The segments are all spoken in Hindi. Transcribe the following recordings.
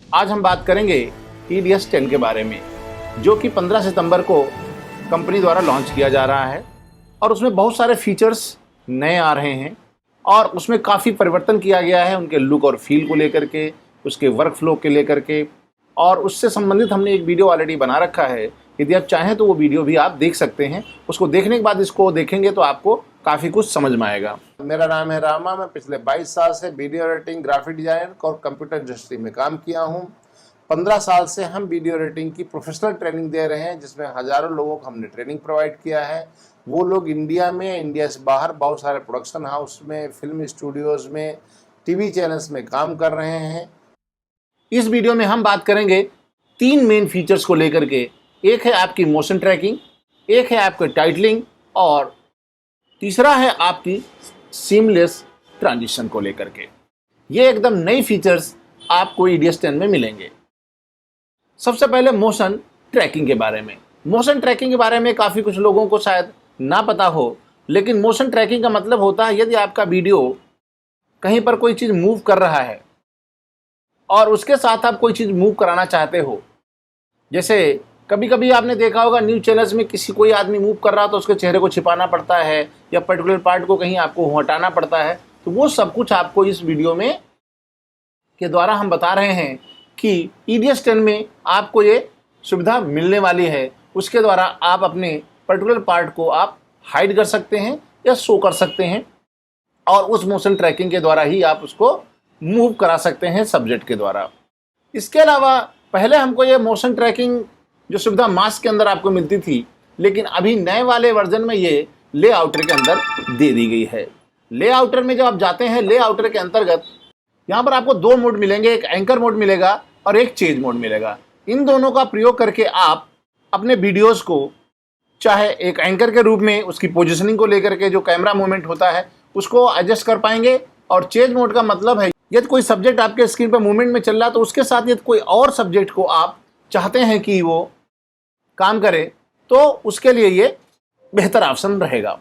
आज हम बात करेंगे EDS 10 के बारे में, जो कि 15 सितंबर को कंपनी द्वारा लॉन्च किया जा रहा है और उसमें बहुत सारे फीचर्स नए आ रहे हैं और उसमें काफ़ी परिवर्तन किया गया है उनके लुक और फील को लेकर के, उसके वर्क फ्लो के लेकर के, और उससे संबंधित हमने एक वीडियो ऑलरेडी बना रखा है। यदि आप चाहें तो वो वीडियो भी आप देख सकते हैं। उसको देखने के बाद इसको देखेंगे तो आपको काफ़ी कुछ समझ में आएगा। मेरा नाम है रामा, मैं पिछले 22 साल से वीडियो एडिटिंग, ग्राफिक डिजाइनर और कंप्यूटर इंडस्ट्री में काम किया हूँ। 15 साल से हम वीडियो एडिटिंग की प्रोफेशनल ट्रेनिंग दे रहे हैं, जिसमें हज़ारों लोगों को हमने ट्रेनिंग प्रोवाइड किया है। वो लोग इंडिया में, इंडिया से बाहर बहुत सारे प्रोडक्शन हाउस में, फिल्म स्टूडियोज़ में, टीवी चैनल्स में काम कर रहे हैं। इस वीडियो में हम बात करेंगे 3 मेन फीचर्स को लेकर के। एक है आपकी मोशन ट्रैकिंग, एक है आपके टाइटलिंग और तीसरा है आपकी सीमलेस ट्रांजिशन को लेकर के। ये एकदम नई फीचर्स आपको EDS 10 में मिलेंगे। सबसे पहले मोशन ट्रैकिंग के बारे में। मोशन ट्रैकिंग के बारे में काफ़ी कुछ लोगों को शायद ना पता हो, लेकिन मोशन ट्रैकिंग का मतलब होता है यदि आपका वीडियो कहीं पर कोई चीज़ मूव कर रहा है और उसके साथ आप कोई चीज़ मूव कराना चाहते हो। जैसे कभी कभी आपने देखा होगा न्यूज़ चैनल्स में कोई आदमी मूव कर रहा तो उसके चेहरे को छिपाना पड़ता है या पर्टिकुलर पार्ट को कहीं आपको हटाना पड़ता है। तो वो सब कुछ आपको इस वीडियो में के द्वारा हम बता रहे हैं कि EDS 10 में आपको ये सुविधा मिलने वाली है। उसके द्वारा आप अपने पर्टिकुलर पार्ट को आप हाइड कर सकते हैं या शो कर सकते हैं और उस मोशन ट्रैकिंग के द्वारा ही आप उसको मूव करा सकते हैं सब्जेक्ट के द्वारा। इसके अलावा पहले हमको ये मोशन ट्रैकिंग जो सुविधा मास्क के अंदर आपको मिलती थी, लेकिन अभी नए वाले वर्जन में ये लेआउटर के अंदर दे दी गई है। लेआउटर में जब आप जाते हैं, लेआउटर के अंतर्गत यहाँ पर आपको 2 मोड मिलेंगे, एक एंकर मोड मिलेगा और एक चेज मोड मिलेगा। इन दोनों का प्रयोग करके आप अपने वीडियोज़ को चाहे एक एंकर के रूप में उसकी पोजिशनिंग को लेकर के जो कैमरा मूवमेंट होता है उसको एडजस्ट कर पाएंगे, और चेंज मोड का मतलब है यदि कोई सब्जेक्ट आपके स्क्रीन पर मूवमेंट में चल रहा है तो उसके साथ यदि कोई और सब्जेक्ट को आप चाहते हैं कि वो काम करे तो उसके लिए ये बेहतर ऑप्शन रहेगा।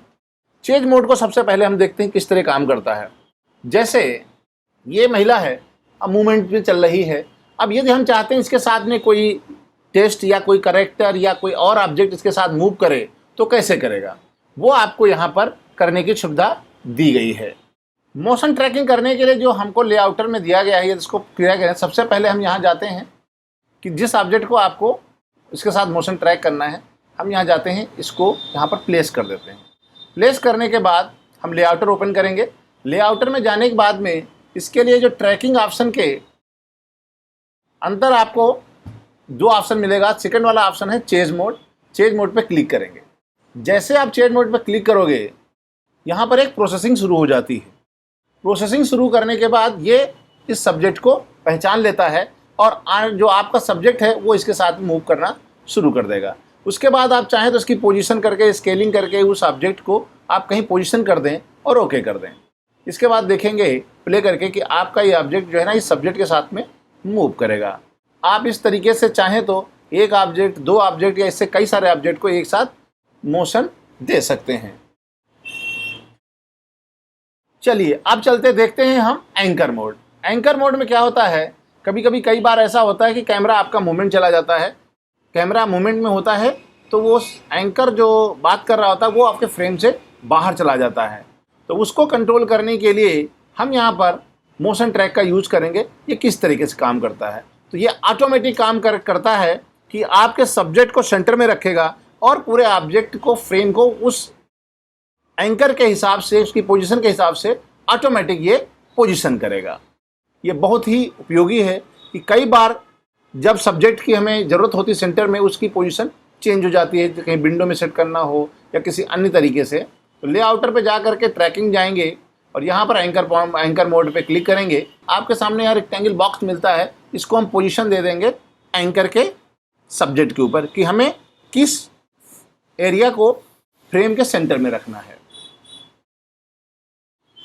चेंज मोड को सबसे पहले हम देखते हैं किस तरह काम करता है। जैसे ये महिला है, अब मूवमेंट में चल रही है। अब यदि हम चाहते हैं इसके साथ में कोई टेक्स्ट या कोई कैरेक्टर या कोई और ऑब्जेक्ट इसके साथ मूव करे तो कैसे करेगा, वो आपको यहाँ पर करने की सुविधा दी गई है। मोशन ट्रैकिंग करने के लिए जो हमको लेआउटर में दिया गया है, इसको किया गया है, सबसे पहले हम यहाँ जाते हैं कि जिस ऑब्जेक्ट को आपको इसके साथ मोशन ट्रैक करना है, हम यहाँ जाते हैं, इसको यहाँ पर प्लेस कर देते हैं। प्लेस करने के बाद हम लेआउटर ओपन करेंगे। लेआउटर में जाने के बाद में इसके लिए जो ट्रैकिंग ऑप्शन के अंदर आपको 2 ऑप्शन मिलेगा। सेकंड वाला ऑप्शन है चेंज मोड। चेंज मोड पे क्लिक करेंगे। जैसे आप चेंज मोड पे क्लिक करोगे, यहाँ पर एक प्रोसेसिंग शुरू हो जाती है। प्रोसेसिंग शुरू करने के बाद ये इस सब्जेक्ट को पहचान लेता है और जो आपका सब्जेक्ट है वो इसके साथ मूव करना शुरू कर देगा। उसके बाद आप चाहें तो इसकी पोजीशन करके, स्केलिंग करके उस ऑब्जेक्ट को आप कहीं पोजीशन कर दें और ओके कर दें। इसके बाद देखेंगे प्ले करके कि आपका ये ऑब्जेक्ट जो है ना इस सब्जेक्ट के साथ में मूव करेगा। आप इस तरीके से चाहें तो एक ऑब्जेक्ट, 2 ऑब्जेक्ट या इससे कई सारे ऑब्जेक्ट को एक साथ मोशन दे सकते हैं। चलिए अब चलते देखते हैं हम एंकर मोड। एंकर मोड में क्या होता है, कई बार ऐसा होता है कि कैमरा आपका मूवमेंट चला जाता है। कैमरा मूवमेंट में होता है तो वो एंकर जो बात कर रहा होता है वो आपके फ्रेम से बाहर चला जाता है। तो उसको कंट्रोल करने के लिए हम यहाँ पर मोशन ट्रैक का यूज़ करेंगे। ये किस तरीके से काम करता है, तो ये ऑटोमेटिक काम करता है कि आपके सब्जेक्ट को सेंटर में रखेगा और पूरे ऑब्जेक्ट को, फ्रेम को उस एंकर के हिसाब से, उसकी पोजीशन के हिसाब से ऑटोमेटिक ये पोजीशन करेगा। ये बहुत ही उपयोगी है कि कई बार जब सब्जेक्ट की हमें ज़रूरत होती है सेंटर में, उसकी पोजीशन चेंज हो जाती है, कहीं विंडो में सेट करना हो या किसी अन्य तरीके से, तो लेआउटर पे जा करके ट्रैकिंग जाएंगे और यहाँ पर एंकर मोड पे क्लिक करेंगे। आपके सामने यहाँ रेक्टेंगल बॉक्स मिलता है, इसको हम पोजीशन दे देंगे एंकर के सब्जेक्ट के ऊपर कि हमें किस एरिया को फ्रेम के सेंटर में रखना है।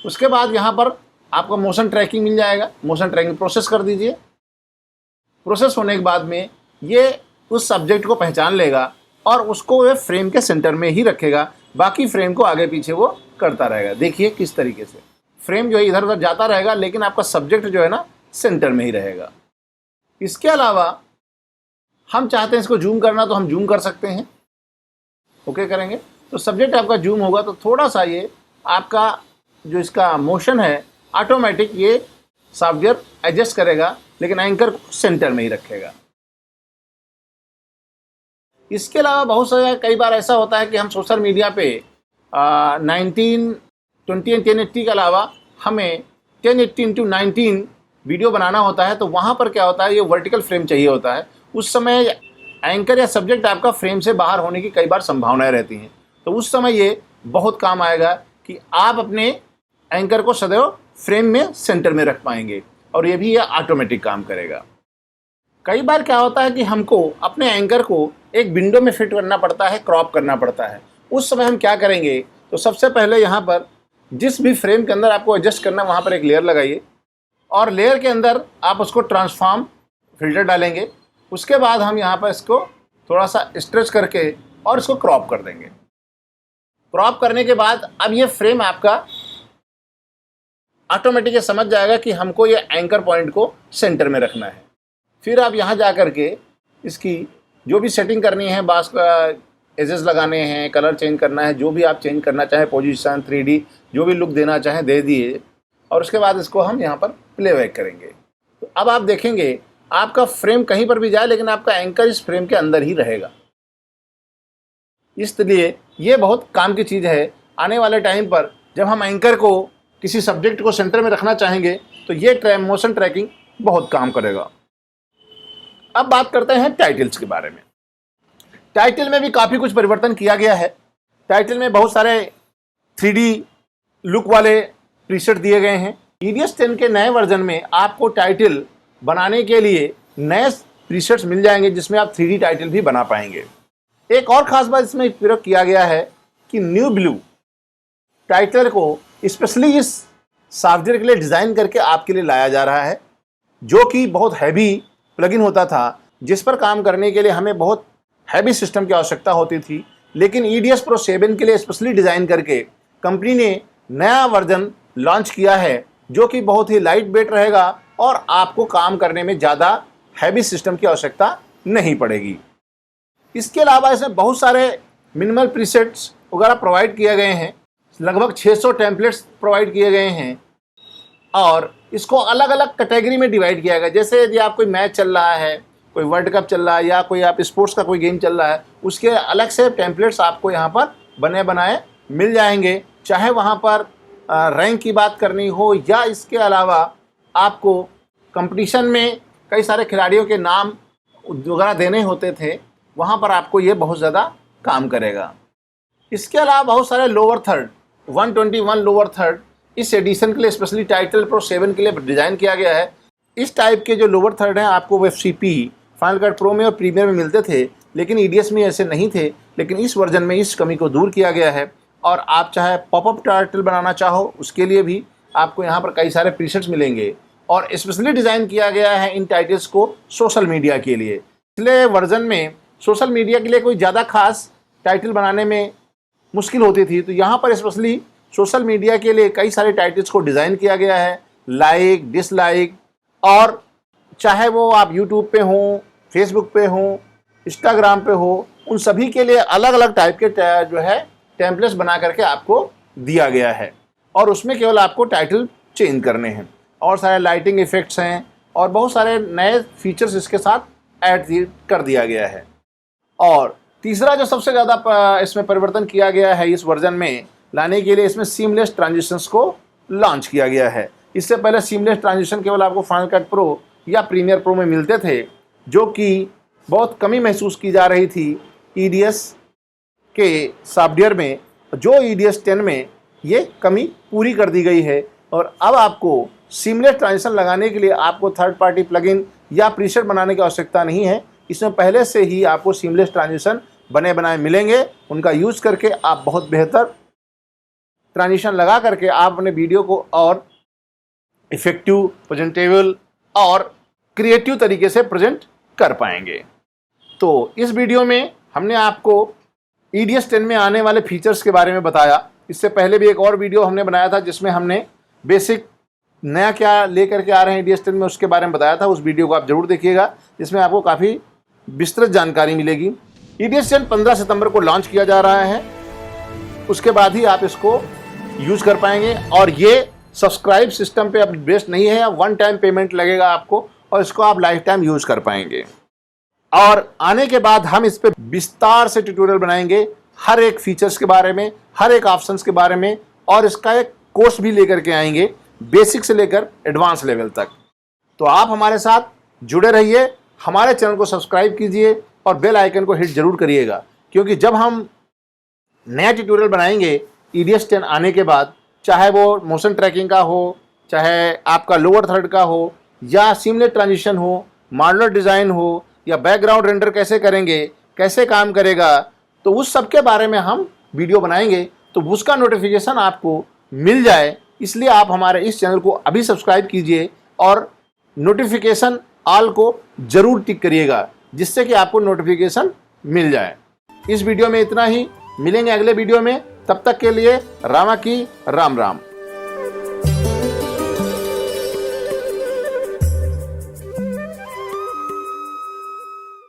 उसके बाद यहाँ पर आपको मोशन ट्रैकिंग मिल जाएगा। मोशन ट्रैकिंग प्रोसेस कर दीजिए। प्रोसेस होने के बाद में ये उस सब्जेक्ट को पहचान लेगा और उसको वे फ्रेम के सेंटर में ही रखेगा, बाकी फ्रेम को आगे पीछे वो करता रहेगा। देखिए किस तरीके से फ्रेम जो है इधर उधर जाता रहेगा, लेकिन आपका सब्जेक्ट जो है ना सेंटर में ही रहेगा। इसके अलावा हम चाहते हैं इसको जूम करना तो हम जूम कर सकते हैं। ओके करेंगे तो सब्जेक्ट आपका जूम होगा तो थोड़ा सा ये आपका जो इसका मोशन है ऑटोमेटिक ये सॉफ्टवेयर एडजस्ट करेगा, लेकिन एंकर को सेंटर में ही रखेगा। इसके अलावा बहुत सारे कई बार ऐसा होता है कि हम सोशल मीडिया पे 1920 एंड 1080 के अलावा हमें 1080x19 वीडियो बनाना होता है, तो वहाँ पर क्या होता है, ये वर्टिकल फ्रेम चाहिए होता है। उस समय एंकर या सब्जेक्ट आपका फ्रेम से बाहर होने की कई बार संभावनाएं रहती हैं, तो उस समय ये बहुत काम आएगा कि आप अपने एंकर को सदैव फ्रेम में सेंटर में रख पाएंगे, और ये भी ये ऑटोमेटिक काम करेगा। कई बार क्या होता है कि हमको अपने एंकर को एक विंडो में फिट करना पड़ता है, क्रॉप करना पड़ता है। उस समय हम क्या करेंगे, तो सबसे पहले यहाँ पर जिस भी फ्रेम के अंदर आपको एडजस्ट करना है वहाँ पर एक लेयर लगाइए, और लेयर के अंदर आप उसको ट्रांसफॉर्म फिल्टर डालेंगे। उसके बाद हम यहाँ पर इसको थोड़ा सा स्ट्रेच करके और इसको क्रॉप कर देंगे। क्रॉप करने के बाद अब ये फ्रेम आपका ऑटोमेटिक समझ जाएगा कि हमको ये एंकर पॉइंट को सेंटर में रखना है। फिर आप यहाँ जा कर के इसकी जो भी सेटिंग करनी है, बास का एजेस लगाने हैं, कलर चेंज करना है, जो भी आप चेंज करना चाहें, पोजीशन 3D जो भी लुक देना चाहें दे दिए, और उसके बाद इसको हम यहाँ पर प्लेबैक करेंगे। तो अब आप देखेंगे आपका फ्रेम कहीं पर भी जाए लेकिन आपका एंकर इस फ्रेम के अंदर ही रहेगा। इसलिए ये बहुत काम की चीज़ है। आने वाले टाइम पर जब हम एंकर को किसी सब्जेक्ट को सेंटर में रखना चाहेंगे तो ये मोशन ट्रैकिंग बहुत काम करेगा। अब बात करते हैं टाइटल्स के बारे में। टाइटल में भी काफ़ी कुछ परिवर्तन किया गया है। टाइटल में बहुत सारे 3D लुक वाले प्रीसेट दिए गए हैं। EDS 10 के नए वर्जन में आपको टाइटल बनाने के लिए नए प्रीसेट्स मिल जाएंगे, जिसमें आप 3D टाइटल भी बना पाएंगे। एक और ख़ास बात इसमें प्रयोग किया गया है कि न्यू ब्लू टाइटल को स्पेशली इस सॉफ्टवेयर के लिए डिज़ाइन करके आपके लिए लाया जा रहा है, जो कि बहुत हैवी प्लगइन होता था, जिस पर काम करने के लिए हमें बहुत हैवी सिस्टम की आवश्यकता होती थी। लेकिन EDS Pro 7 के लिए स्पेशली डिज़ाइन करके कंपनी ने नया वर्जन लॉन्च किया है, जो कि बहुत ही लाइट वेट रहेगा और आपको काम करने में ज़्यादा हैवी सिस्टम की आवश्यकता नहीं पड़ेगी। इसके अलावा इसमें बहुत सारे मिनिमल प्रीसेट्स वगैरह प्रोवाइड किए गए हैं। लगभग 600 टेम्पलेट्स प्रोवाइड किए गए हैं, और इसको अलग अलग कैटेगरी में डिवाइड किया गया। जैसे यदि आप कोई मैच चल रहा है, कोई वर्ल्ड कप चल रहा है, या कोई आप स्पोर्ट्स का कोई गेम चल रहा है, उसके अलग से टेम्पलेट्स आपको यहाँ पर बने बनाए मिल जाएंगे। चाहे वहाँ पर रैंक की बात करनी हो, या इसके अलावा आपको कंपटीशन में कई सारे खिलाड़ियों के नाम वगैरह देने होते थे, वहाँ पर आपको ये बहुत ज़्यादा काम करेगा। इसके अलावा बहुत सारे लोअर थर्ड 121 लोअर थर्ड इस एडिशन के लिए स्पेशली टाइटल प्रो 7 के लिए डिज़ाइन किया गया है। इस टाइप के जो लोअर थर्ड हैं आपको वो FCP फाइनल कट प्रो में और प्रीमियर में मिलते थे, लेकिन EDS में ऐसे नहीं थे। लेकिन इस वर्जन में इस कमी को दूर किया गया है, और आप चाहे पॉपअप टाइटल बनाना चाहो उसके लिए भी आपको यहाँ पर कई सारे प्रीसेट्स मिलेंगे। और स्पेशली डिज़ाइन किया गया है इन टाइटल्स को सोशल मीडिया के लिए। पिछले वर्जन में सोशल मीडिया के लिए कोई ज़्यादा खास टाइटल बनाने में मुश्किल होती थी, तो यहाँ पर स्पेशली सोशल मीडिया के लिए कई सारे टाइटल्स को डिज़ाइन किया गया है। लाइक, डिसलाइक, और चाहे वो आप यूट्यूब पे हों, फेसबुक पे हों, इंस्टाग्राम पे हो, उन सभी के लिए अलग अलग टाइप के जो है टेम्पलेट्स बना करके आपको दिया गया है, और उसमें केवल आपको टाइटल चेंज करने हैं। और सारे लाइटिंग इफ़ेक्ट्स हैं और बहुत सारे नए फीचर्स इसके साथ ऐड कर दिया गया है। और तीसरा जो सबसे ज़्यादा इसमें परिवर्तन किया गया है इस वर्जन में लाने के लिए, इसमें सीमलेस ट्रांजिशंस को लॉन्च किया गया है। इससे पहले सीमलेस ट्रांजिशन केवल आपको फाइनल कट प्रो या प्रीमियर प्रो में मिलते थे, जो कि बहुत कमी महसूस की जा रही थी EDS के सॉफ्टवेयर में। जो EDS 10 में ये कमी पूरी कर दी गई है, और अब आपको सीमलेस ट्रांजिशन लगाने के लिए आपको थर्ड पार्टी प्लगइन या प्रीसेट बनाने की आवश्यकता नहीं है। इसमें पहले से ही आपको सीमलेस ट्रांजिशन बने बनाए मिलेंगे। उनका यूज़ करके आप बहुत बेहतर ट्रांजिशन लगा करके आप अपने वीडियो को और इफ़ेक्टिव, प्रेजेंटेबल और क्रिएटिव तरीके से प्रेजेंट कर पाएंगे। तो इस वीडियो में हमने आपको EDS 10 में आने वाले फीचर्स के बारे में बताया। इससे पहले भी एक और वीडियो हमने बनाया था जिसमें हमने बेसिक नया क्या लेकर के आ रहे हैं EDS10 में उसके बारे में बताया था। उस वीडियो को आप जरूर देखिएगा, जिसमें आपको काफ़ी विस्तृत जानकारी मिलेगी। EDS10 15 सितंबर को लॉन्च किया जा रहा है, उसके बाद ही आप इसको यूज़ कर पाएंगे। और ये सब्सक्राइब सिस्टम पे अब बेस्ड नहीं है, वन टाइम पेमेंट लगेगा आपको और इसको आप लाइफ टाइम यूज़ कर पाएंगे। और आने के बाद हम इस पर विस्तार से ट्यूटोरियल बनाएंगे, हर एक फीचर्स के बारे में, हर एक ऑप्शंस के बारे में, और इसका एक कोर्स भी लेकर के आएंगे, बेसिक से लेकर एडवांस लेवल तक। तो आप हमारे साथ जुड़े रहिए, हमारे चैनल को सब्सक्राइब कीजिए और बेल आइकन को हिट जरूर करिएगा, क्योंकि जब हम नया ट्यूटोरियल बनाएंगे EDS10 आने के बाद, चाहे वो मोशन ट्रैकिंग का हो, चाहे आपका लोअर थर्ड का हो, या सीमलेस ट्रांजिशन हो, मॉडुलर डिज़ाइन हो, या बैकग्राउंड रेंडर कैसे करेंगे, कैसे काम करेगा, तो उस सब के बारे में हम वीडियो बनाएंगे। तो उसका नोटिफिकेशन आपको मिल जाए, इसलिए आप हमारे इस चैनल को अभी सब्सक्राइब कीजिए और नोटिफिकेशन ऑल को ज़रूर टिक करिएगा, जिससे कि आपको नोटिफिकेशन मिल जाए। इस वीडियो में इतना ही, मिलेंगे अगले वीडियो में, तब तक के लिए रामा की राम राम।